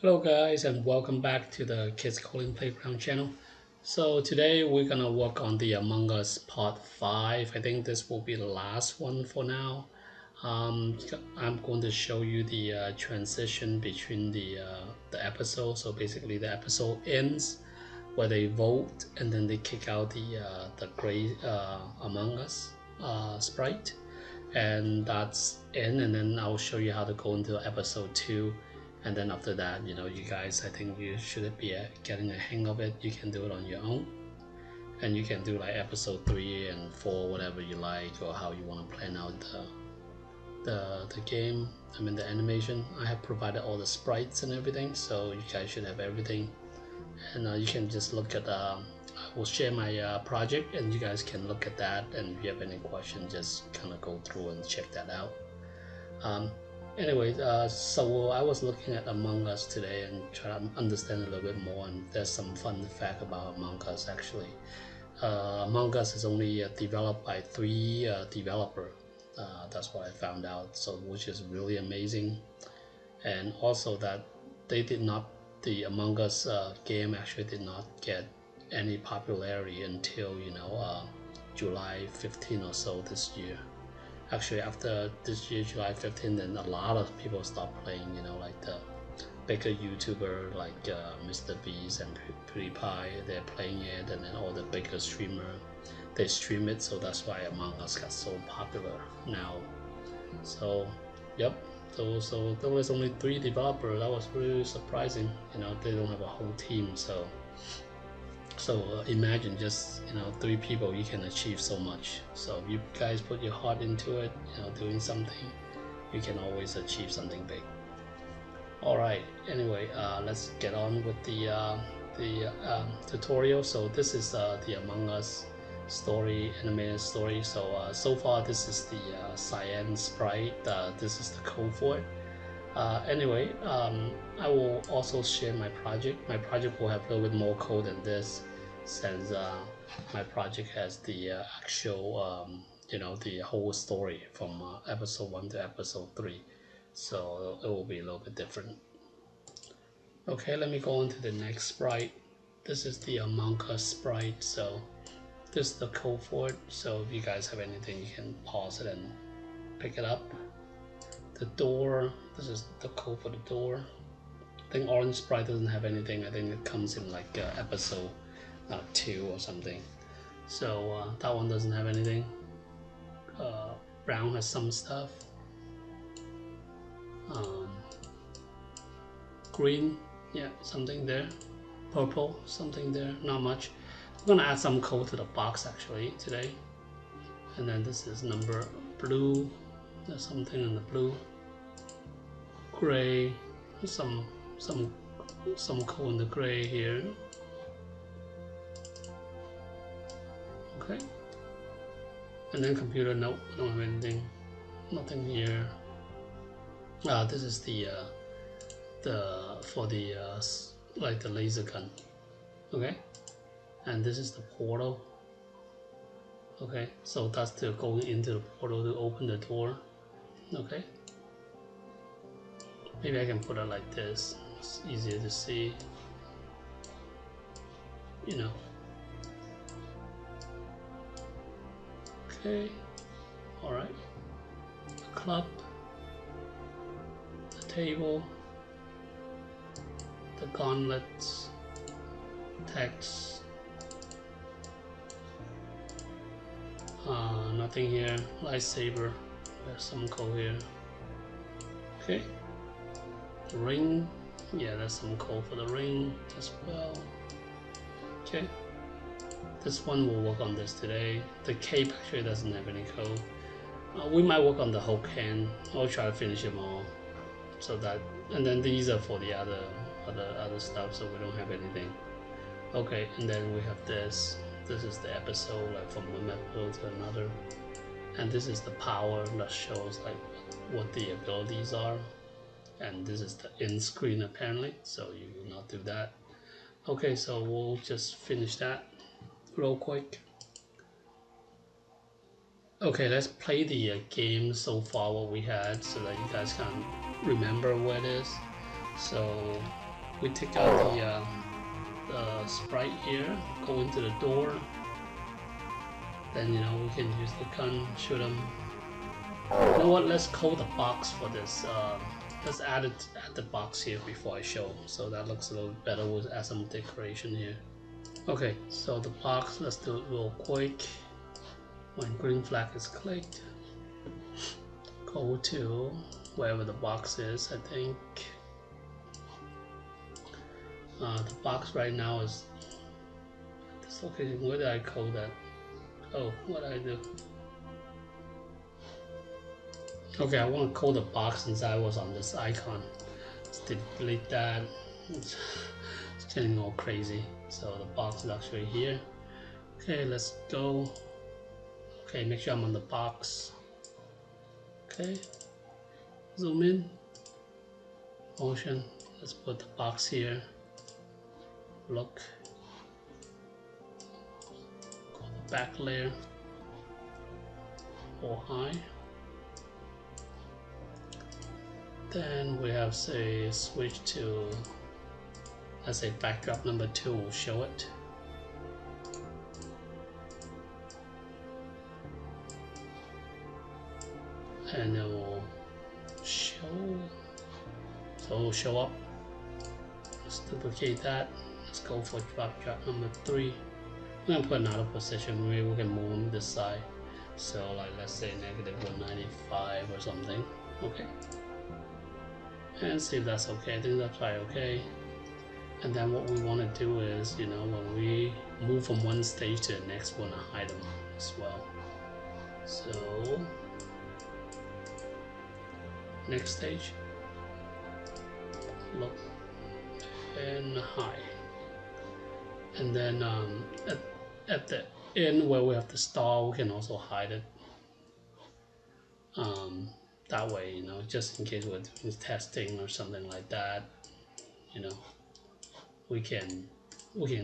Hello guys and welcome back to the Kids Coding Playground channel. So today we're gonna work on the Among Us part 5. I think this will be the last one for now. I'm going to show you the transition between the episode. So basically the episode ends where they vote and then they kick out the gray Among Us sprite, and that's in, and then I'll show you how to go into episode 2, and then after that, you guys, I think you should be getting a hang of it. You can do it on your own, and you can do like episode 3 and 4, whatever you like, or how you want to plan out the game. I mean the animation. I have provided all the sprites and everything, so you guys should have everything, and you can just look at I will share my project, and you guys can look at that, and if you have any questions, just kind of go through and check that out. Anyway, so I was looking at Among Us today and trying to understand a little bit more, and there's some fun fact about Among Us actually. Among Us is only developed by 3 developers. That's what I found out, so which is really amazing. And also that the Among Us game actually did not get any popularity until July 15 or so this year. Actually, after this year, July 15, then a lot of people stopped playing, like the bigger YouTuber like Mr. Beast and PewDiePie, they're playing it, and then all the bigger streamer, they stream it, so that's why Among Us got so popular now. So, yep, so there was only 3 developers. That was really surprising, they don't have a whole team, so imagine just 3 people, you can achieve so much. So if you guys put your heart into it, doing something, you can always achieve something big. All right, anyway, let's get on with the tutorial. So this is the Among Us story, animated story. So far this is the cyan sprite. This is the code for it. Anyway, I will also share my project. My project will have a little bit more code than this, since my project has the actual, the whole story from episode 1 to episode 3. So it will be a little bit different. Okay, let me go on to the next sprite. This is the Among Us sprite. So this is the code for it. So if you guys have anything, you can pause it and pick it up. The door, this is the code for the door. I think orange sprite doesn't have anything. I think it comes in like episode 2 or something. So that one doesn't have anything. Brown has some stuff. Green, yeah, something there. Purple, something there, not much. I'm gonna add some code to the box actually today. And then this is number blue. There's something in the blue. Gray, some code in the gray here. Okay. And then computer, nope, I don't have anything. Nothing here. This is the for the like the laser gun. Okay. And this is the portal. Okay, so that's the going into the portal to open the door. Okay. Maybe I can put it like this. It's easier to see. Okay. All right. The club. The table. The gauntlets. Text. Nothing here. Lightsaber. There's some code here. Okay. The ring. Yeah, there's some code for the ring as well. Okay. This one will work on this today. The cape actually doesn't have any code. We might work on the whole can. I'll try to finish them all. So that, and then these are for the other stuff, so we don't have anything. Okay, and then we have this. This is the episode, like from one episode to another, and this is the power that shows like what the abilities are, and this is the end screen apparently, so you will not do that. Okay, so we'll just finish that real quick. Okay, let's play the game so far what we had, so that you guys can remember what it is. So we take out the sprite here, go into the door, then we can use the gun, shoot them. You know what, let's code the box for this. Let's add the box here before I show, so that looks a little better. We'll add some decoration here. Okay, so the box, let's do it real quick. When green flag is clicked, go to wherever the box is. I think the box right now is this location. Where did I code that? Oh, what did I do? Okay, I want to code the box since I was on this icon. Let's delete that. It's getting all crazy. So the box is actually here. Okay, let's go. Okay, make sure I'm on the box. Okay, zoom in. Motion. Let's put the box here. Look. Go to the back layer. Or high. Then we have say switch to, let's say backdrop number 2 will show it. And then we'll show, so it'll show up. Let's duplicate that. Let's go for backdrop number 3. I'm gonna put another position. Maybe we can move on this side. So like let's say -195 or something. Okay. And see if that's okay. I think that's probably okay. And then what we want to do is, when we move from one stage to the next, we want to hide them as well. So next stage, look and hide. And then at the end where we have the star, we can also hide it. That way, just in case we're doing testing or something like that, we can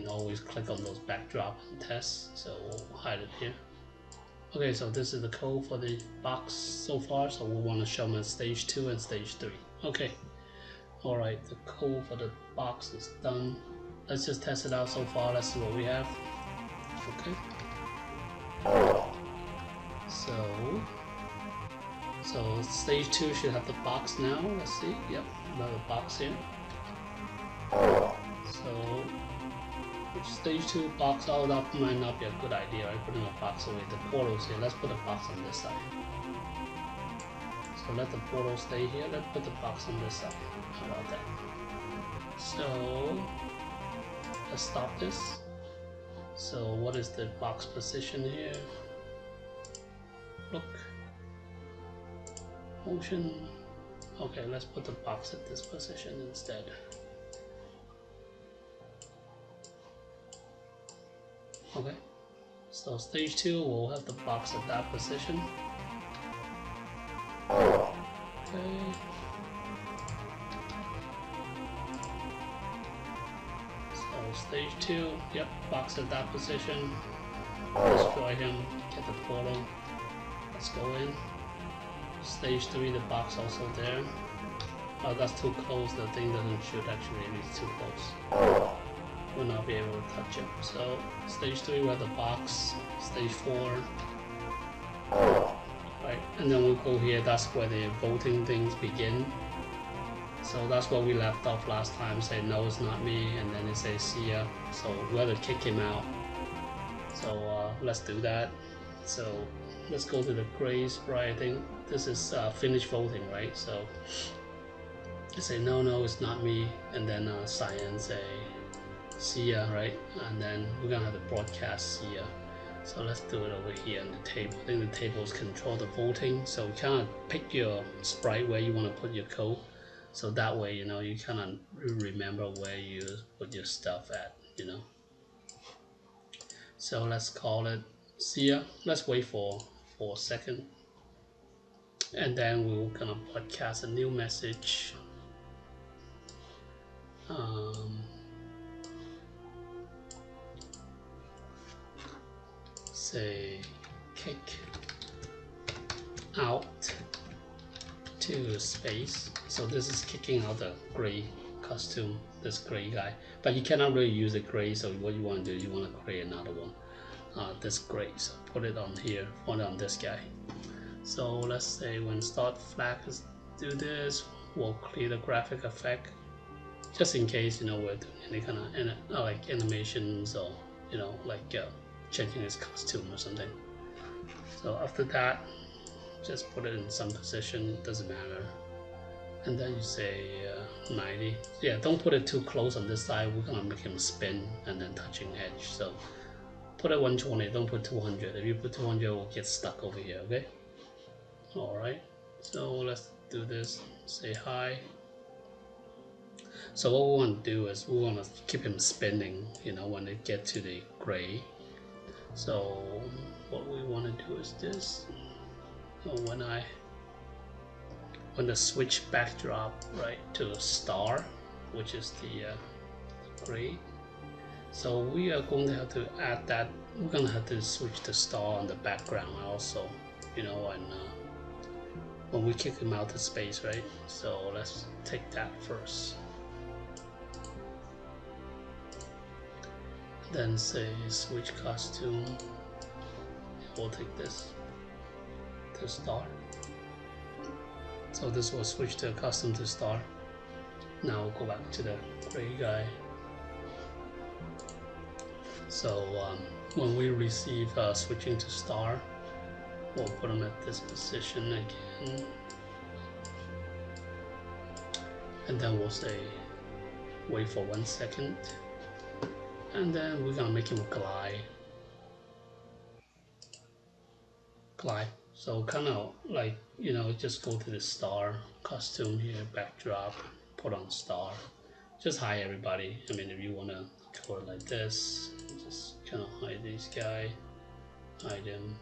always click on those backdrop and test. So we'll hide it here. Okay, so this is the code for the box so far. So we want to show them at stage 2 and stage 3. Okay. All right, the code for the box is done. Let's just test it out so far. Let's see what we have. Okay. So stage 2 should have the box now. Let's see. Yep, another box here. So stage 2 box, that might not be a good idea, right? Putting a box away. The portals here. Let's put a box on this side. So let the portal stay here. Let's put the box on this side. How about that? So let's stop this. So what is the box position here? Look. Motion. Okay, let's put the box at this position instead. Okay, so stage 2 will have the box at that position. Okay. So stage 2, yep, box at that position. Destroy him, get the portal. Let's go in. Stage 3, the box also there. Oh, that's too close. The thing doesn't shoot actually, it's too close. We'll not be able to touch it. So stage 3 we have the box. Stage 4. Right, and then we'll go here. That's where the voting things begin. So that's where we left off last time. Say no, it's not me, and then it says see ya. So we have to kick him out. So let's do that. So let's go to the gray sprite. I think this is finish voting, right? So I say no, it's not me, and then cyan say see ya, right? And then we're gonna have to broadcast see ya. So let's do it over here on the table. I think the tables control the voting, so you kind of pick your sprite where you want to put your code. So that way, you kind of remember where you put your stuff at, So let's call it see ya. Let's wait for a second. And then we're gonna broadcast a new message. Say kick out to space. So this is kicking out the gray costume, this gray guy, but you cannot really use the gray. So what you want to do, you want to create another one, this gray. So put it on here, put it on this guy. So let's say when start flag is do this, we'll clear the graphic effect, just in case we're doing any kind of like animations or like changing his costume or something. So after that, just put it in some position, doesn't matter. And then you say 90. Yeah, don't put it too close on this side. We're gonna make him spin and then touching edge. So put it 120, don't put 200. If you put 200, we'll get stuck over here, okay? All right, so let's do this, say hi. So what we want to do is we want to keep him spinning, when they get to the gray. So what we want to do is this. So when the switch backdrop right to star, which is the gray, so we are going to have to add that. We're going to have to switch the star on the background also, and when we kick him out of space, right? So let's take that first. Then say switch costume. We'll take this to star. So this will switch the custom to star. Now we'll go back to the gray guy. So when we receive switching to star, we'll put them at this position again. And then we'll say wait for 1 second. And then we're gonna make him glide. So kind of like, just go to the star costume here, backdrop, put on star. Just hide everybody. I mean, if you want to color like this, just kind of hide this guy, hide him.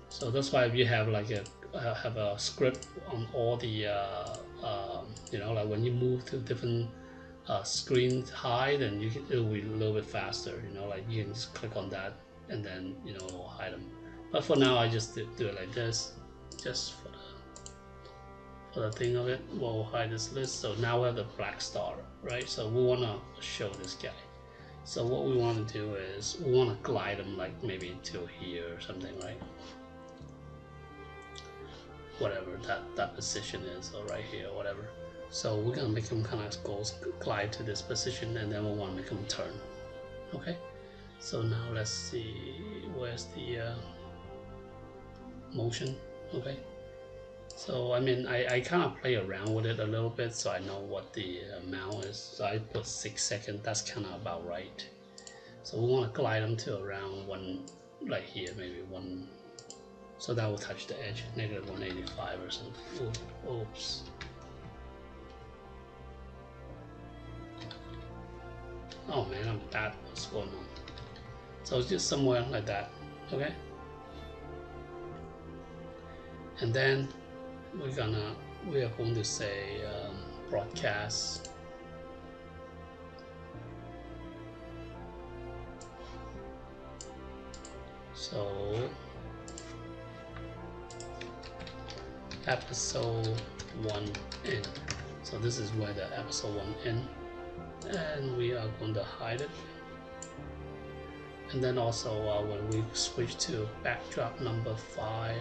So that's why if you have like a script on all the, like when you move to different screen hide, and it'll be a little bit faster, like you can just click on that and then it'll hide them. But for now I just do it like this, just for the thing of it. We'll hide this list. So now we have the black star, right? So we want to show this guy. So what we want to do is we want to glide him like maybe to here or something, right? Whatever that position is, or right here, or whatever. So we're gonna make him kind of glide to this position, and then we want to make him turn. Okay. So now let's see, where's the motion? Okay. So I mean, I kind of play around with it a little bit, so I know what the amount is. So I put 6 seconds. That's kind of about right. So we want to glide them to around one, like here, maybe one. So that will touch the edge, negative 185 or something. Oops. Oh man, I'm bad. What's going on? So it's just somewhere like that, okay? And then we are going to say broadcast. So episode 1 in. So this is where the episode 1 in, and we are going to hide it. And then also when we switch to backdrop number 5,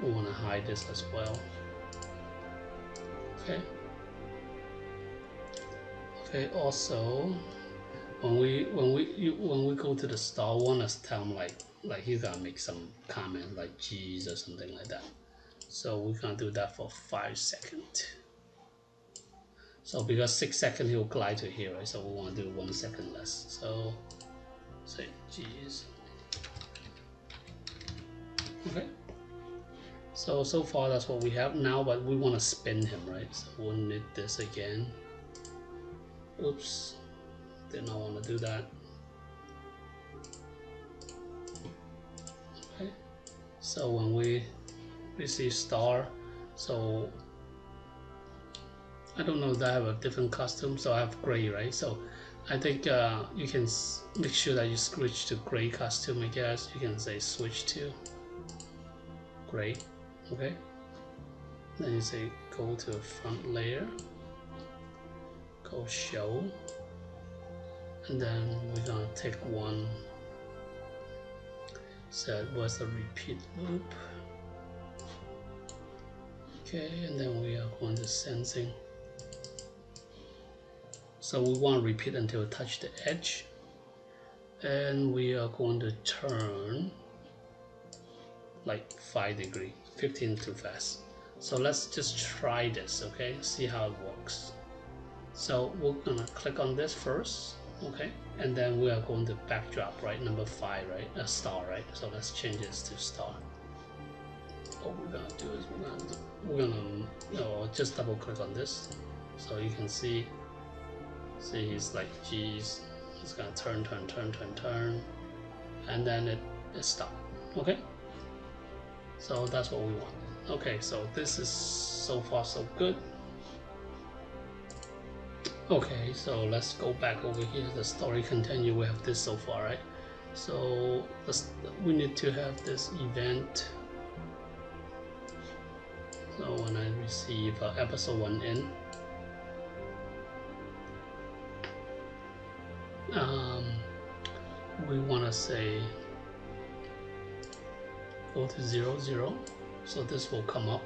we want to hide this as well. Okay. Okay. Also, when we go to the star, we want to tell them like you gotta make some comment like "geez" or something like that. So we're gonna do that for 5 seconds. So because 6 seconds he'll glide to here, right? So we want to do 1 second less. So say "geez." Okay. So far that's what we have now, but we want to spin him, right? So we'll need this again. Oops, did not want to do that. Okay. So when we receive star, so I don't know if I have a different costume, so I have gray, right? So I think you can make sure that you switch to gray costume. I guess you can say switch to gray. Okay. Then you say go to front layer, go show, and then we're gonna take one. So what's the repeat loop? Okay, and then we are going to sensing. So we want to repeat until we touch the edge, and we are going to turn like 5 degrees, 15 too fast. So let's just try this, okay? See how it works. So we're gonna click on this first, okay? And then we are going to backdrop, right? Number 5, right? A star, right? So let's change this to star. What we're gonna do is we're gonna just double click on this, so you can see he's like, geez, it's gonna turn, and then it stopped. Okay, so that's what we want. Okay, so this is so far so good. Okay, so let's go back over here. The story continue. We have this so far, right? So we need to have this event. So when I receive episode 1 in, we want to say go to 0, 0. So this will come up.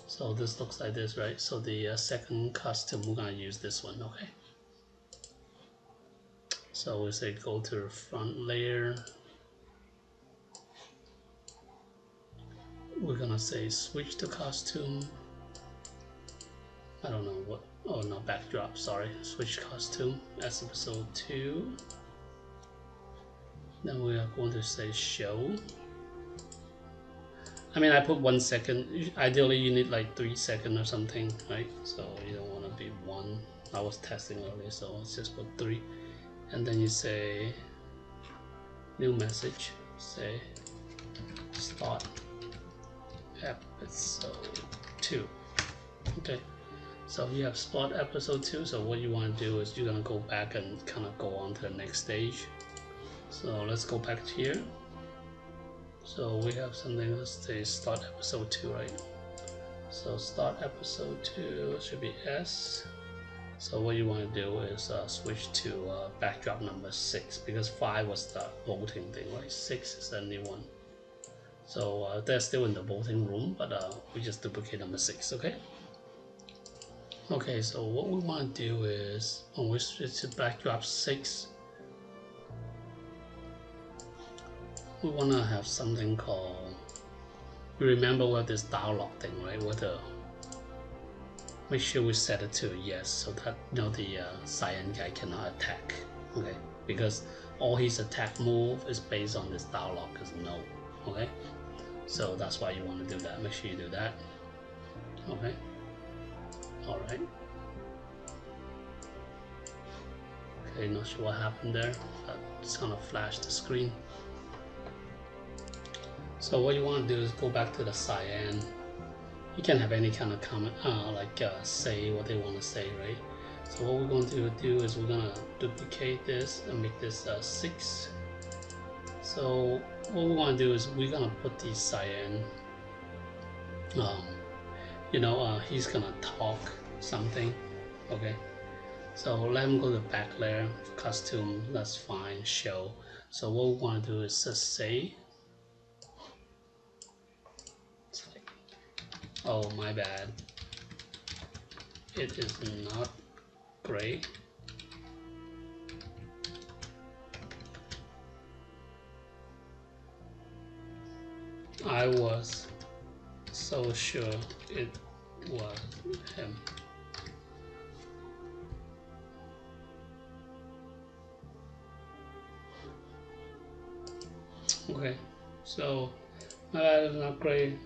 So this looks like this, right? So the second custom, we're gonna use this one, okay? So we say go to front layer. We're gonna say switch to costume. I don't know what. Oh no, backdrop. Sorry, switch costume as episode 2. Then we are going to say show. I mean, I put 1 second. Ideally, you need like 3 seconds or something, right? So you don't want to be 1. I was testing earlier, so let's just put 3. And then you say new message. Say start episode 2. Okay. So you have spot episode 2. So what you want to do is you're gonna go back and kind of go on to the next stage. So let's go back to here. So we have something, let's say start episode 2, right? So start episode 2 should be S. So what you want to do is switch to backdrop number 6, because 5 was the voting thing, right? 6 is the new one. So they're still in the voting room, but we just duplicate number 6, okay? Okay, so what we want to do is when we switch to backdrop 6, we want to have something called, you remember what this dialog thing, right? Make sure we set it to yes, so that the cyan guy cannot attack, okay? Because all his attack move is based on this dialog is no, okay? So that's why you want to do that. Make sure you do that, okay? All right. Okay, not sure what happened there, but it's gonna flash the screen. So what you want to do is go back to the cyan. You can have any kind of comment, say what they want to say, right? So what we're going to do is we're going to duplicate this and make this 6. So what we want to do is we're going to put the cyan, he's going to talk something, okay? So let him go to back layer, costume, that's fine, show. So what we want to do is just say, oh my bad, it is not gray. I was so sure it was him. Okay, so my bad, is not gray,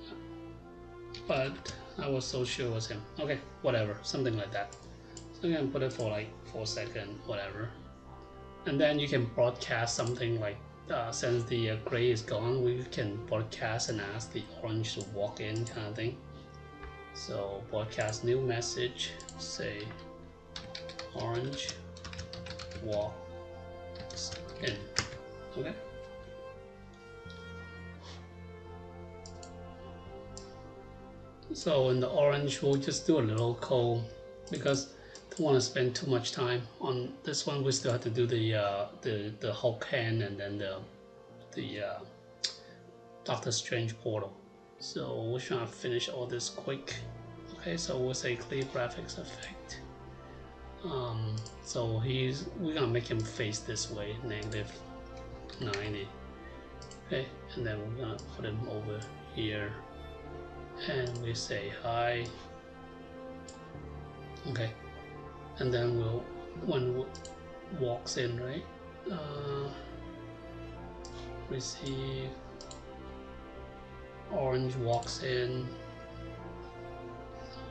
but I was so sure it was him. Okay, whatever, something like that. So you can put it for like 4 seconds, whatever. And then you can broadcast something like, since the gray is gone, we can broadcast and ask the orange to walk in kind of thing. So broadcast new message, say orange walks in. Okay. So in the orange, we'll just do a little code because don't want to spend too much time on this one. We still have to do the Hulk hand and then the Doctor Strange portal. So we're trying to finish all this quick. Okay, so we'll say clear graphics effect. So we're gonna make him face this way, -90. Okay, and then we're gonna put him over here, and we say hi. Okay, and then when walks in, right? Receive orange walks in.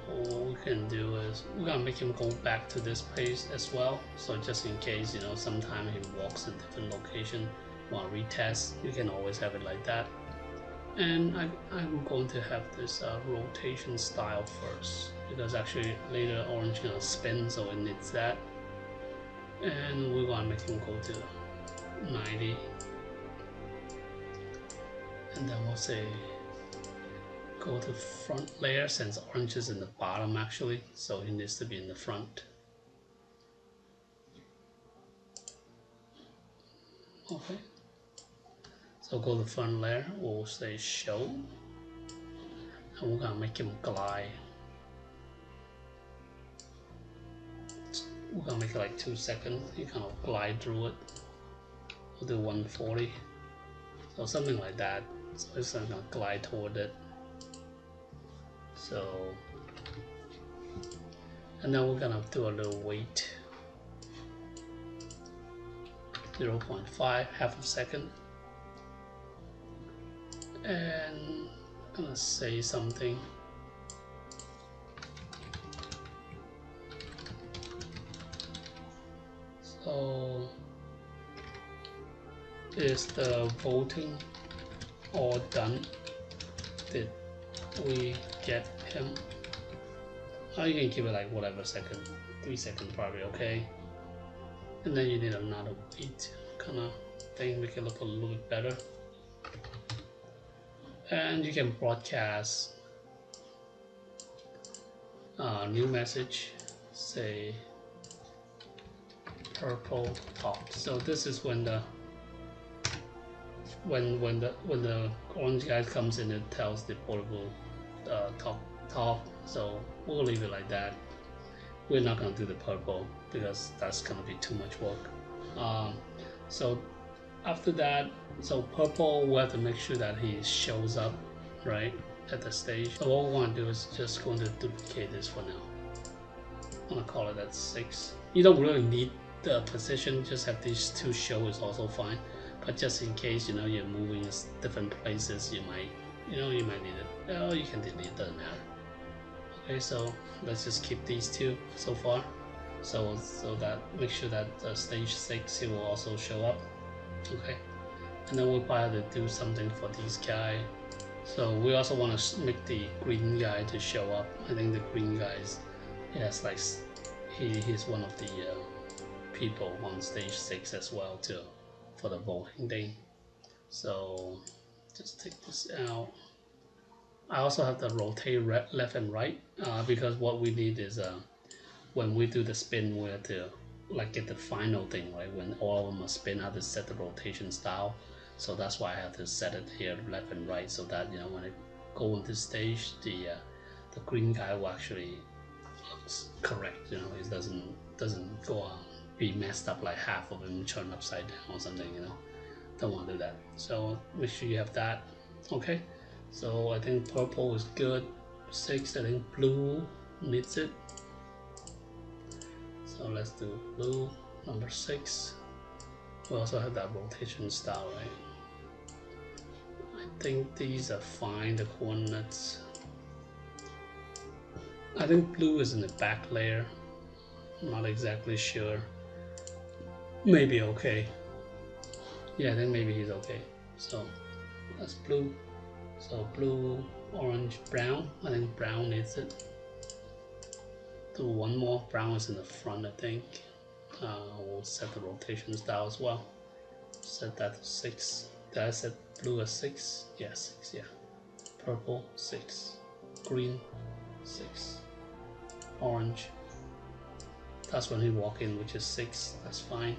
What we can do is we're gonna make him go back to this place as well. So just in case, you know, sometime he walks in different location, want to retest, you can always have it like that. And I'm going to have this rotation style first because actually later orange gonna spin, so it needs that. And we're gonna make him go to 90, and then we'll say go to front layer since orange is in the bottom actually, so it needs to be in the front. Okay, so go to front layer, we'll say show, and we're gonna make him glide. We're gonna make it like 2 seconds, you kind of glide through it. We'll do 140, so something like that, so it's gonna glide toward it. So, and then we're gonna do a little weight, 0.5, half a second, and I'm gonna say something. So, is the voting all done? Did we get him? Oh, you can keep it like whatever second, 3 seconds probably okay. And then you need another weight kind of thing, make it look a little bit better. And you can broadcast new message, say purple top. So this is when the orange guy comes in, it tells the portable top. So we'll leave it like that. We're not gonna do the purple because that's gonna be too much work. So after that, so purple, we have to make sure that he shows up right at the stage. So what we want to do is just going to duplicate this for now. I'm gonna call it at 6. You don't really need the position, just have these two show is also fine. But just in case, you know, you're moving different places, you might need it. Oh, you can delete it, doesn't matter. Okay, so let's just keep these two so far. So that make sure that stage 6 it will also show up. Okay, and then we'll probably have to do something for these guys. So we also want to make the green guy to show up. I think the green guy is, yes, like he's one of the people on stage 6 as well too, for the voting thing. So just take this out. I also have to rotate left and right because what we need is when we do the spin, we have to like get the final thing, right? When all of them are spin, I have to set the rotation style. So that's why I have to set it here left and right, so that, you know, when I go into stage, the green guy will actually looks correct. You know, it doesn't go be messed up like half of him turned upside down or something. You know, don't want to do that. So make sure you have that. Okay. So I think purple is good. 6. I think blue needs it. So let's do blue, number 6. We also have that rotation style, right? I think these are fine, the coordinates. I think blue is in the back layer. I'm not exactly sure. Maybe okay. Yeah, I think maybe he's okay. So that's blue. So blue, orange, brown. I think brown needs it. Do one more. Brown is in the front, I think. We'll set the rotation style as well. Set that to 6. Did I set blue as 6? Yeah, 6, yeah. Purple, 6. Green, 6. Orange. That's when he walk in, which is 6. That's fine.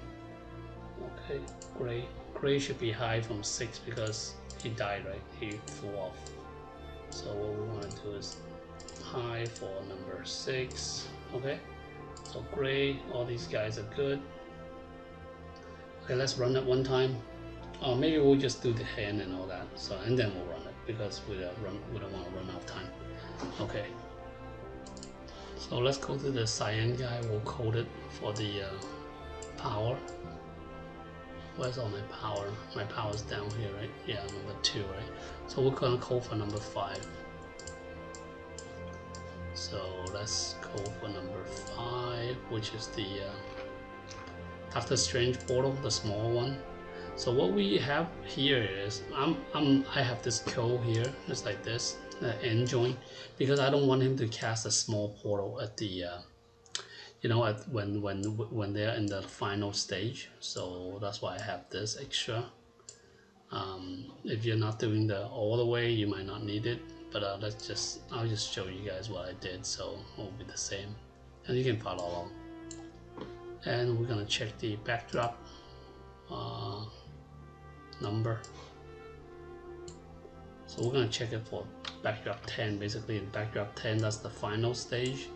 Okay, gray. Gray should be high from 6 because he died, right? He flew off. So what we want to do is high for number 6. Okay, so gray, all these guys are good. Okay, let's run it one time. Or maybe we'll just do the hand and all that. So and then we'll run it because we don't want to run out of time. Okay. So let's go to the cyan guy. We'll code it for the power. Where's all my power? My power is down here, right? Yeah, number 2, right? So we're gonna code for number 5. So let's code for number 5, which is the Doctor Strange portal, the small one. So what we have here is I have this code here, just like this, end joint, because I don't want him to cast a small portal at the you know, at when they're in the final stage. So that's why I have this extra. If you're not doing the all the way, you might not need it, but I'll just show you guys what I did, so it will be the same, and you can follow along. And we're gonna check the backdrop number. So we're gonna check it for backdrop 10. Basically, in backdrop 10, that's the final stage.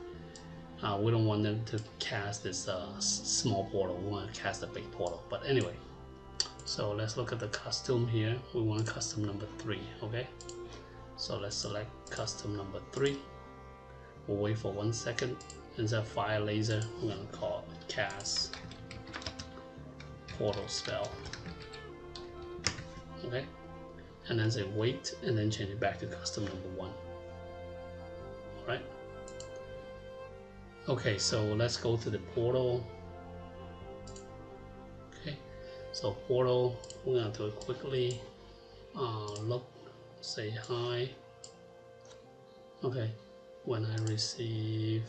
We don't want them to cast this small portal. We want to cast a big portal. But anyway, so let's look at the custom here. We want custom number 3. Okay. So let's select custom number 3. We'll wait for 1 second. Instead of fire laser, we're gonna call it cast portal spell. Okay, and then say wait, and then change it back to custom number 1. All right. Okay, so let's go to the portal. Okay, so portal, we're gonna do it quickly. Look, say hi. Okay, when I receive,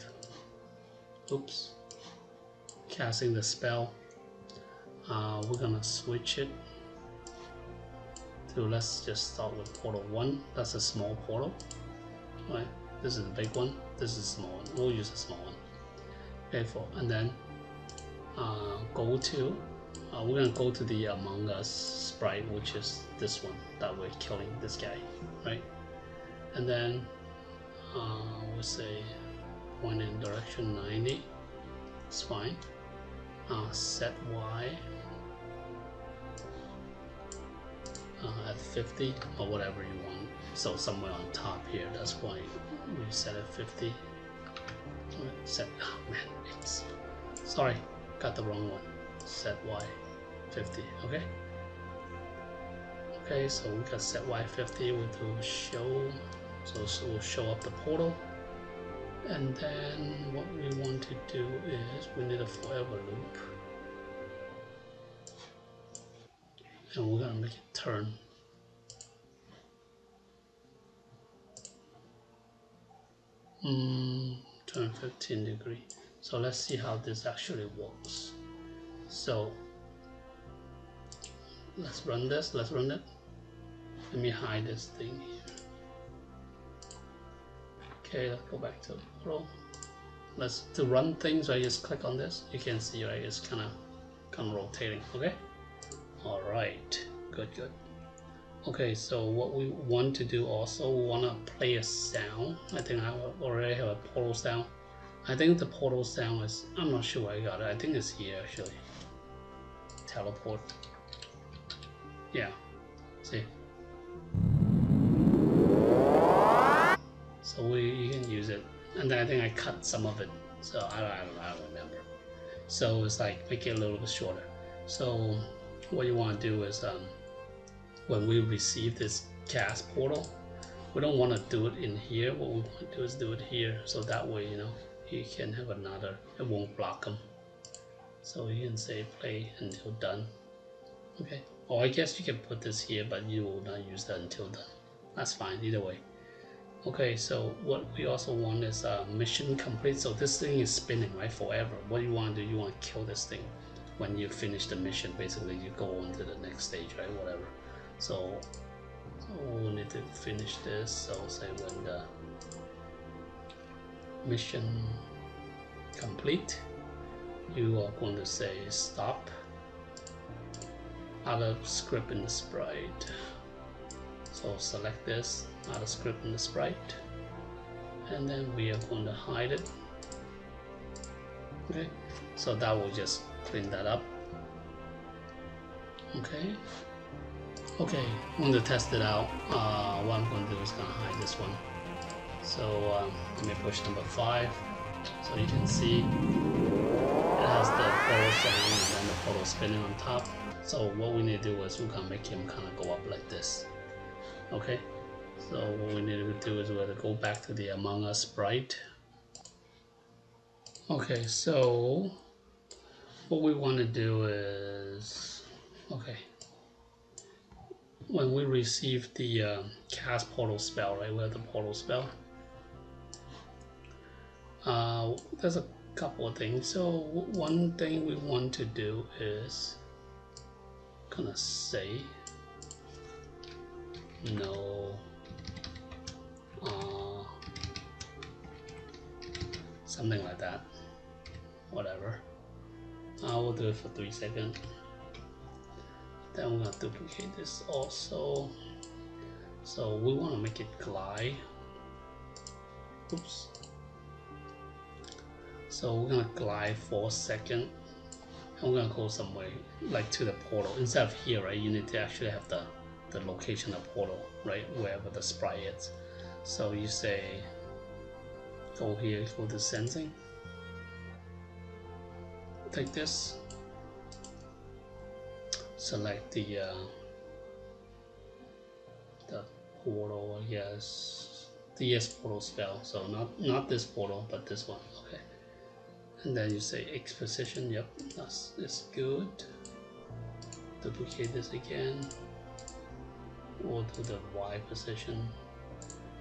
oops, casting the spell, we're gonna switch it to, let's just start with portal 1. That's a small portal, right? This is the big one, this is a small one. We'll use a small one. Okay, and then go to, we're gonna go to the Among Us sprite, which is this one that we're killing this guy, right? And then we'll say point in direction 90. It's fine. Set Y at 50 or whatever you want. So somewhere on top here. That's why we set it 50. Set, oh man, it's, sorry, got the wrong one. Set Y 50. Okay. Okay, so we got set Y 50. We'll do show. So we'll show up the portal. And then what we want to do is we need a forever loop. And we're gonna make it turn. Turn 15 degrees. So let's see how this actually works. So let's run this. Let's run it. Let me hide this thing here. Okay, let's go back to the portal. To run things, I just click on this. You can see, right? It's kind of rotating. Okay. All right. Good. Okay, so what we want to do also, we want to play a sound. I think I already have a portal sound. I think the portal sound is, I'm not sure where I got it. I think it's here actually. Teleport. Yeah. See. So you can use it. And then I think I cut some of it. So I don't remember. So it's like make it a little bit shorter. So what you want to do is when we receive this cast portal, we don't want to do it in here. What we want to do is do it here, so that way, you know, you can have another, it won't block them. So you can say play until done. Okay, or I guess you can put this here, but you will not use that until done. That's fine, either way. Okay, so what we also want is mission complete. So this thing is spinning, right, forever. What you want to do, you want to kill this thing. When you finish the mission, basically you go on to the next stage, right, whatever. So we need to finish this. So say when the mission complete, you are going to say stop. Other script in the sprite. So select this, other script in the sprite, and then we are going to hide it. Okay, so that will just clean that up. Okay, I'm going to test it out. What I'm going to do is going to hide this one. So let me push number 5, so you can see it has the photo sound and then the photo spinning on top. So what we need to do is we're going to make him kind of go up like this. Okay, so what we need to do is we're going to go back to the Among Us sprite. Okay, so what we want to do is, okay, when we receive the cast portal spell, right, we have the portal spell. There's a couple of things. So one thing we want to do is gonna say no something like that, whatever. We'll do it for 3 seconds. Then we're gonna duplicate this also. So we want to make it glide. Oops. So we're gonna glide for a second, and we're gonna go somewhere like to the portal. Instead of here, right, you need to actually have the location of portal, right, wherever the sprite is. So you say go here, go to sensing, take this, select the portal, I guess, the ES portal spell. So not this portal, but this one. Okay, and then you say X position. Yep, that's good. Duplicate this again. We'll do the Y position.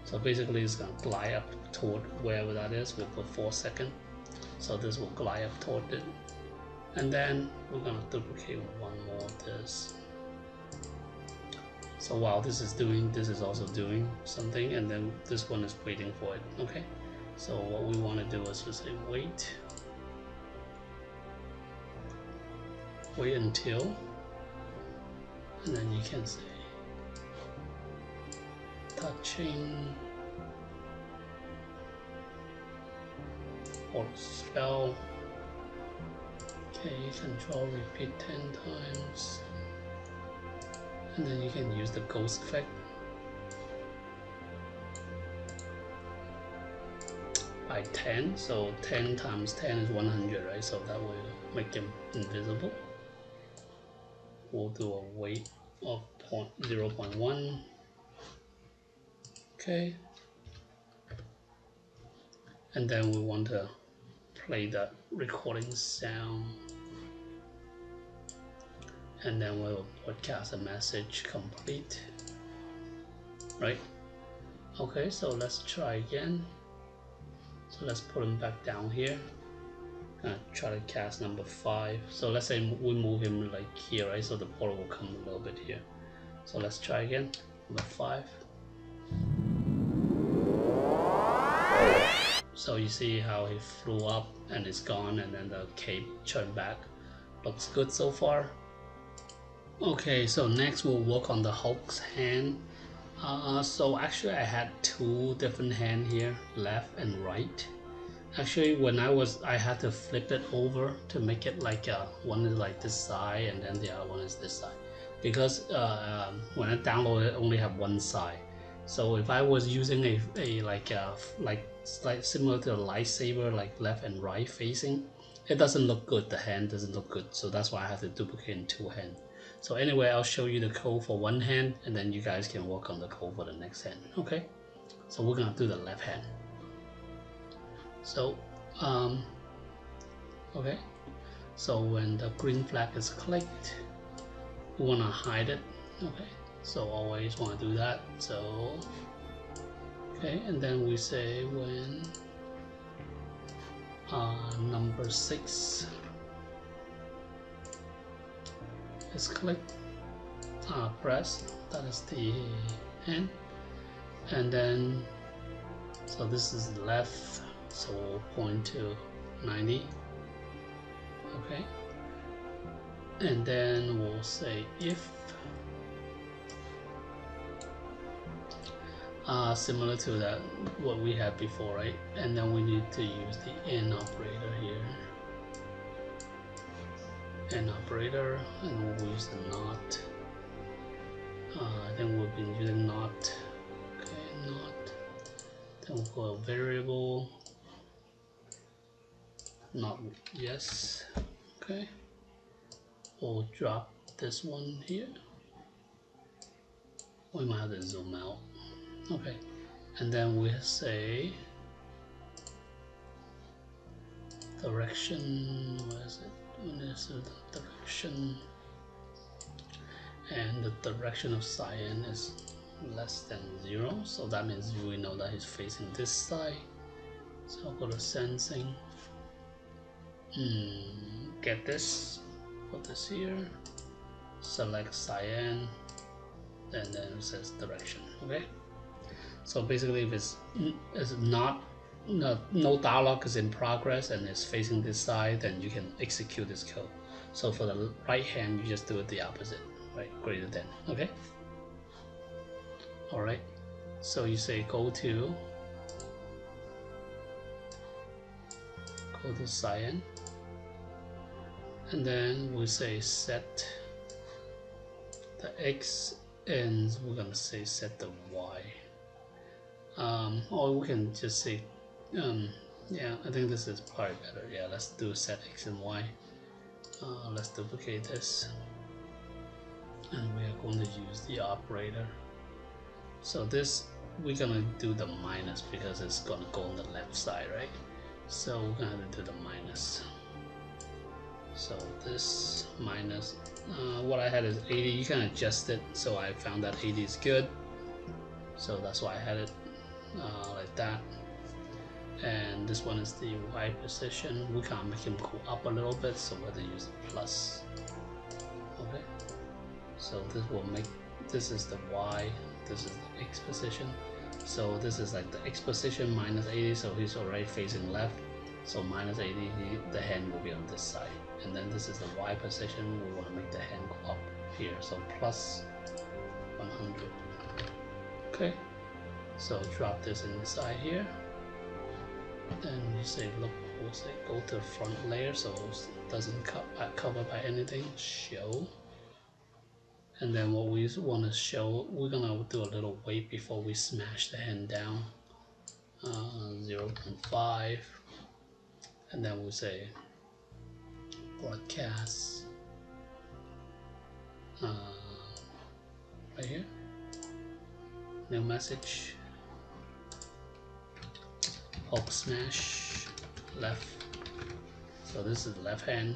So basically it's gonna glide up toward wherever that is. We'll put 4 seconds. So this will glide up toward it. And then we're gonna duplicate one more of this. So while this is doing, this is also doing something, and then this one is waiting for it. Okay. So what we want to do is just say wait until, and then you can say touching or spell. Okay, control repeat 10 times, and then you can use the ghost effect. By 10, so 10 times 10 is 100, right? So that will make him invisible. We'll do a weight of 0.1. Okay, and then we want to play the recording sound, and then we'll broadcast a message complete, right? Okay, so let's try again. So let's put him back down here and try to cast number 5. So let's say we move him like here, right? So the portal will come a little bit here. So let's try again, number 5. So you see how he flew up and it's gone, and then the cape turned back. Looks good so far. Okay, so next we'll work on the Hulk's hand. So actually I had 2 different hands here, left and right. Actually when I had to flip it over to make it like one is like this side and then the other one is this side, because when I download it, I only have one side. So if I was using a like similar to a lightsaber, like left and right facing, it doesn't look good. The hand doesn't look good. So that's why I have to duplicate in 2 hands. So anyway, I'll show you the code for one hand, and then you guys can work on the code for the next hand. Okay. So we're gonna do the left hand. So okay. So when the green flag is clicked, we wanna hide it. Okay. So always want to do that. So Okay, and then we say when number 6 is clicked, press, that is the hand, and then so this is left, so we'll point to 90. Okay, and then we'll say if similar to that what we had before, right? And then we need to use the AND operator here, AND operator, and we'll use the not. I think we've been using not. Okay, not. Then we'll go a variable, not yes. Okay, we'll drop this one here. We might have to zoom out. Okay, and then we say direction. Where is it? This is the direction, and the direction of cyan is less than 0, so that means we know that he's facing this side. So I'll go to sensing, get this, put this here, select cyan, and then it says direction. Okay, so basically if it's not no dialog is in progress and it's facing this side, then you can execute this code. So for the right hand, you just do it the opposite, right? Greater than. Okay, all right, so you say go to cyan, and then we say set the X, and we're gonna say set the Y, or we can just say yeah, I think this is probably better. Yeah, let's do set X and Y. Let's duplicate this, and we are going to use the operator. So this, we're gonna do the minus because it's gonna go on the left side, right? So we're gonna do the minus. So this minus, what I had is 80. You can adjust it, so I found that 80 is good, so that's why I had it like that. And this one is the Y position. We can't make him go up a little bit, so we're going to use plus. Okay, so this will make, this is the Y, this is the X position. So this is like the X position minus 80, so he's already facing left. So minus 80, the hand will be on this side. And then this is the Y position. We want to make the hand go up here, so plus 100. Okay, so drop this inside here. Then you say, look, we'll say go to the front layer so it doesn't cover by anything, show. And then what we want to show, we're gonna do a little wait before we smash the hand down, 0.5, and then we'll say broadcast right here, new message, Hulk smash left. So this is left hand.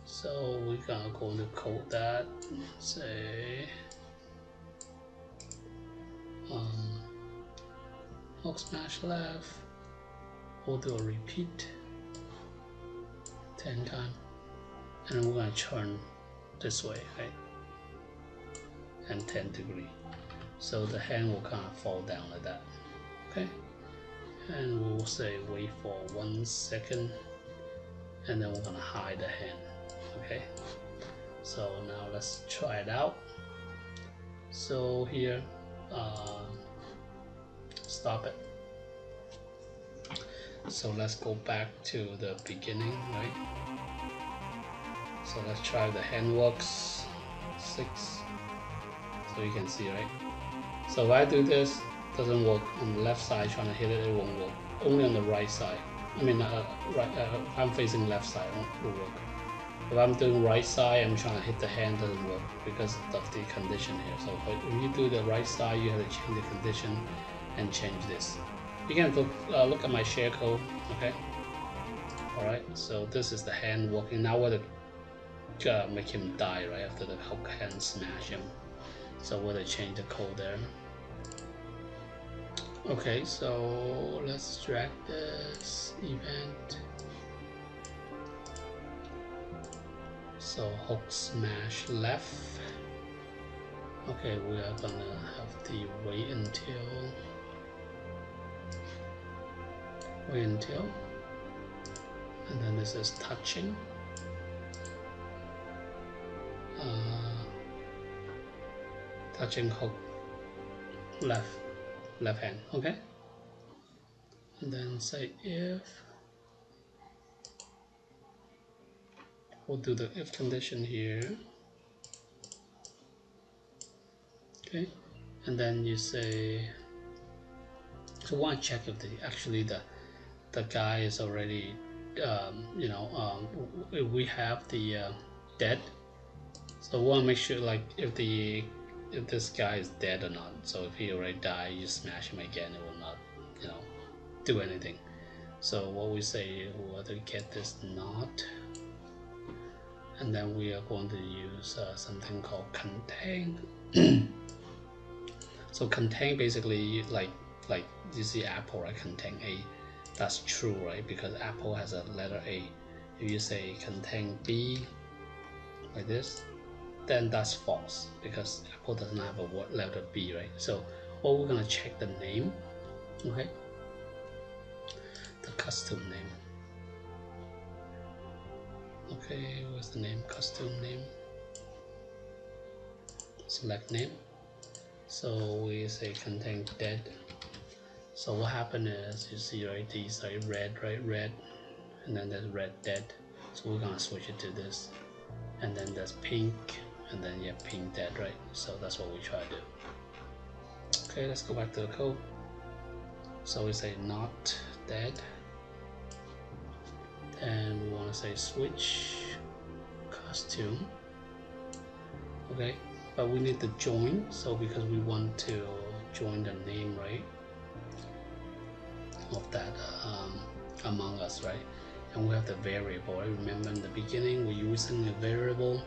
So we're gonna go to code that, say Hulk smash left. We'll do a repeat 10 times, and then we're gonna turn this way, right? And 10 degrees. So the hand will kind of fall down like that. Okay. And we'll say wait for 1 second, and then we're gonna hide the hand. Okay, so now let's try it out. So here, stop it. So let's go back to the beginning, right? So let's try the hand works 6. So you can see, right? So if I do this, doesn't work on the left side, trying to hit it, it won't work. Only on the right side. I mean, if I'm facing left side, it will work. If I'm doing right side, I'm trying to hit the hand, doesn't work because of the condition here. So when you do the right side, you have to change the condition and change this. You can look at my share code, okay? All right, so this is the hand working. Now we're to make him die right after the Hulk hand smash him. So we're to change the code there. Okay, so let's drag this event. So hook smash left. Okay, we are gonna have the wait until, and then this is touching. Touching hook left hand, okay? And then say if, we'll do the if condition here, okay? And then you say, so want to check if the guy is already, if we have the dead. So we want to make sure like if this guy is dead or not. So if he already died, you smash him again, it will not, do anything. So what we say, we want to get this not, and then we are going to use something called contain. So contain basically like you see Apple, right? Contain A, that's true, right? Because Apple has a letter A. If you say contain B like this, then that's false because Apple doesn't have a word letter B, right? So we're gonna check the name, okay? The custom name. Okay, what's the name? Custom name. Select name. So we say contain dead. So what happened is, you see, right, these are red, right, red, and then there's red dead. So we're gonna switch it to this, and then there's pink, and then you have pink dead, right? So that's what we try to do. Okay, let's go back to the code. So we say not dead, and we want to say switch costume. Okay, but we need to join, so because we want to join the name, right, of that Among Us, right? And we have the variable, right? Remember in the beginning we're using a variable,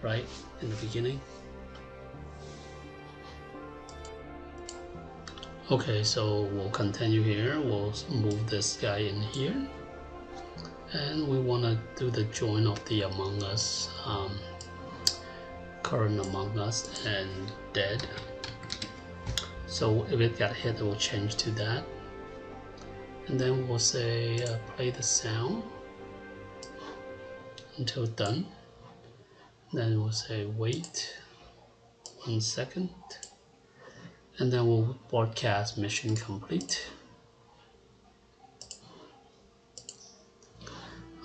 right, in the beginning. Okay, so we'll continue here. We'll move this guy in here, and we want to do the join of the Among Us, current Among Us and dead. So if it got hit, it will change to that, and then we'll say play the sound until done. Then we'll say wait 1 second, and then we'll broadcast mission complete.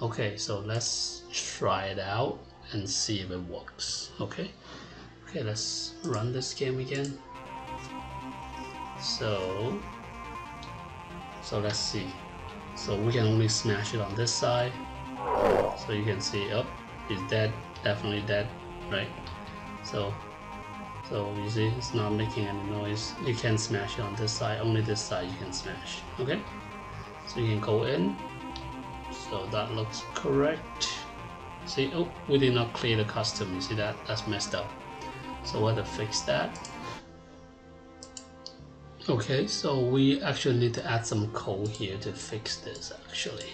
Okay, so let's try it out and see if it works. Okay, let's run this game again. So let's see. So we can only smash it on this side. So you can see, oh, he's dead, definitely dead, right? So you see it's not making any noise. You can smash it on this side, only this side you can smash. Okay, so you can go in. So that looks correct. See, oh, we did not clear the custom. You see that? That's messed up. So we have to fix that. Okay, so we actually need to add some code here to fix this actually.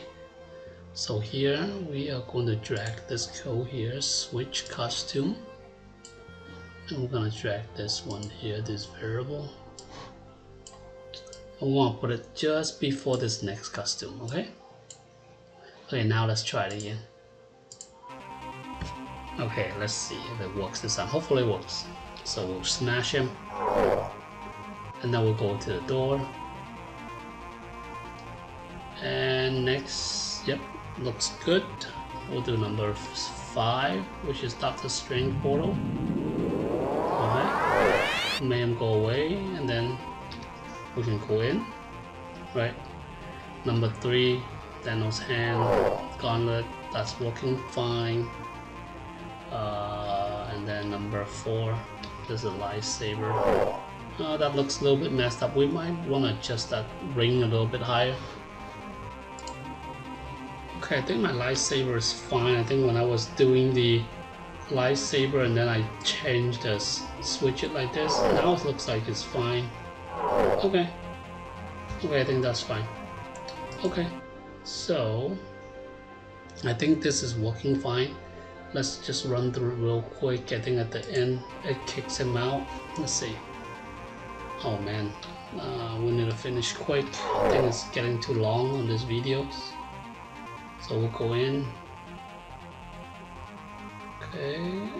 So here we are going to drag this code here, switch costume, and we're going to drag this one here, this variable. I want to put it just before this next costume, okay? Okay, now let's try it again. Okay, let's see if it works this time. Hopefully it works. So we'll smash him, and then we'll go to the door. And next, yep, looks good. We'll do number 5, which is Dr. Strange portal. Alright, make him go away, and then we can go in, right? Number 3, Thanos' hand, gauntlet, that's working fine. And then number 4, there's a lightsaber. That looks a little bit messed up. We might want to adjust that ring a little bit higher. Okay, I think my lightsaber is fine. I think when I was doing the lightsaber and then I changed the switch it like this, now it looks like it's fine. Okay, Okay, I think that's fine. Okay, so I think this is working fine. Let's just run through real quick. I think at the end it kicks him out. Let's see. Oh man, we need to finish quick. I think it's getting too long on this videos. So we'll go in. Okay,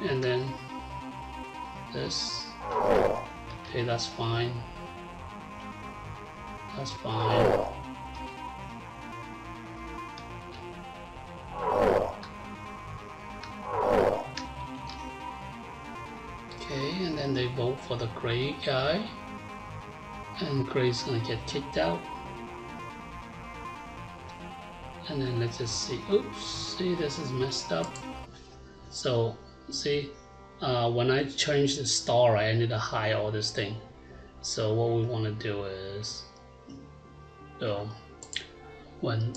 and then this. Okay, that's fine. That's fine. Okay, and then they vote for the gray guy. And gray's gonna get kicked out. And then let's just see. Oops, see, this is messed up. So, see, when I change the star, I need to hide all this thing. So what we want to do is, when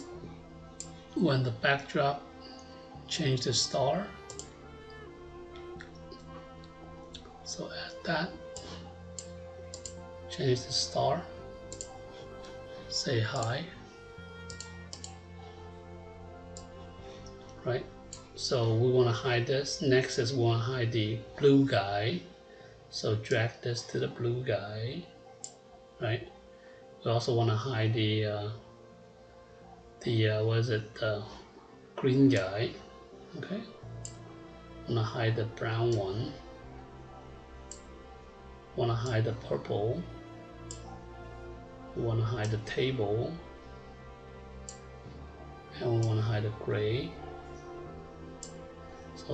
the backdrop change the star, so add that, change the star, say hi, right? So we want to hide this. Next is we want to hide the blue guy. So drag this to the blue guy, right? We also want to hide the green guy. Okay. Want to hide the brown one. Want to hide the purple. We want to hide the table, and we want to hide the gray.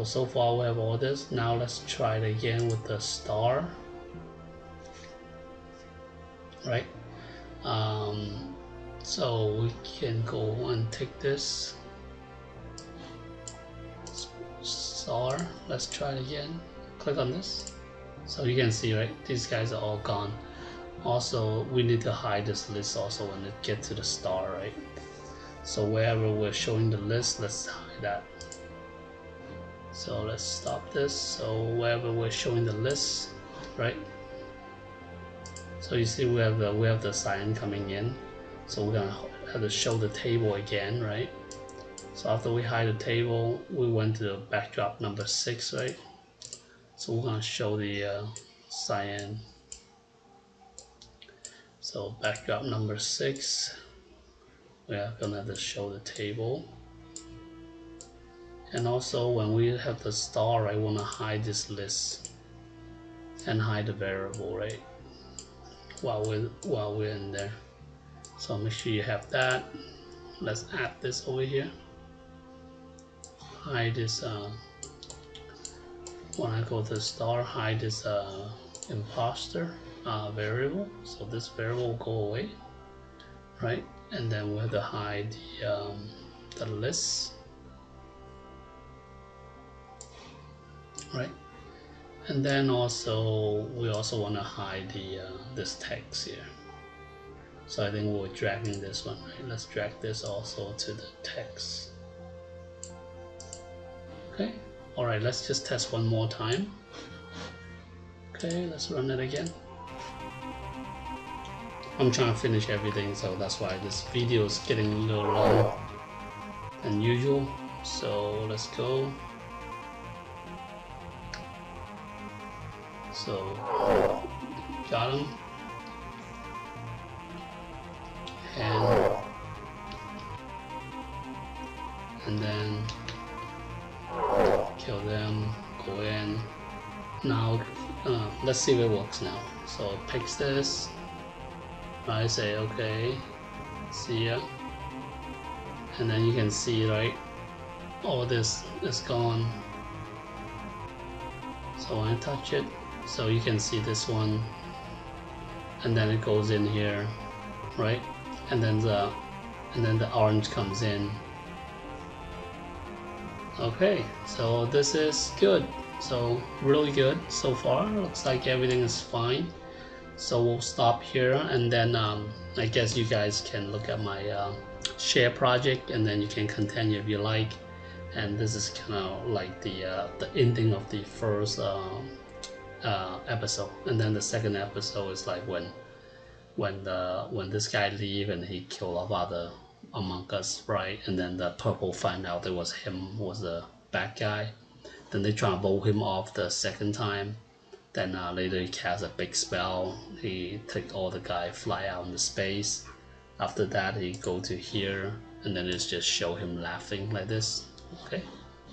So far we have all this. Now let's try it again with the star, right? So we can go and take this star. Let's try it again. Click on this. So you can see, right? These guys are all gone. Also, we need to hide this list also when it gets to the star, right? So wherever we're showing the list, let's hide that. So let's stop this. So wherever we're showing the list, right? So you see we have the sign coming in. So we're gonna have to show the table again, right? So after we hide the table, we went to the backdrop number 6, right? So we're gonna show the cyan. So backdrop number 6, we are gonna have to show the table. And also when we have the star, I want to hide this list and hide the variable, right? While we're in there. So make sure you have that. Let's add this over here. Hide this when I go to the star, hide this imposter variable. So this variable will go away, right? And then we have to hide the list. Right, and then also we also want to hide the this text here. So I think we're dragging this one, right? Let's drag this also to the text. Okay, all right, let's just test one more time. Okay, let's run it again. I'm trying to finish everything, so that's why this video is getting a little long than usual. So let's go. So, got him, and then kill them, go in. Now, let's see if it works now. So it picks this, I say okay, see ya, and then you can see, right, all this is gone. So when I touch it, so you can see this one, and then it goes in here, right? And then the orange comes in. Okay, so this is good. So really good so far. Looks like everything is fine. So we'll stop here, and then I guess you guys can look at my share project, and then you can continue if you like. And this is kind of like the ending of the first episode, and then the second episode is like when when this guy leave and he killed off other Among Us Sprite, and then the purple find out it was him, was the bad guy. Then they try to vote him off the second time. Then later he casts a big spell. He take all the guy, fly out into space. After that he go to here, and then it's just show him laughing like this. Okay,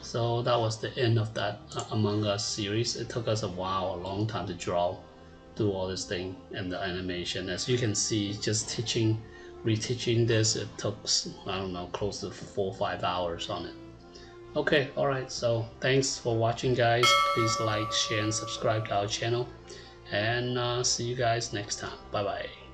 so that was the end of that Among Us series. It took us a while, a long time to draw, do all this thing, and the animation. As you can see, just reteaching this, it took, I don't know, close to 4 or 5 hours on it. Okay, alright, so thanks for watching, guys. Please like, share, and subscribe to our channel, and see you guys next time. Bye bye.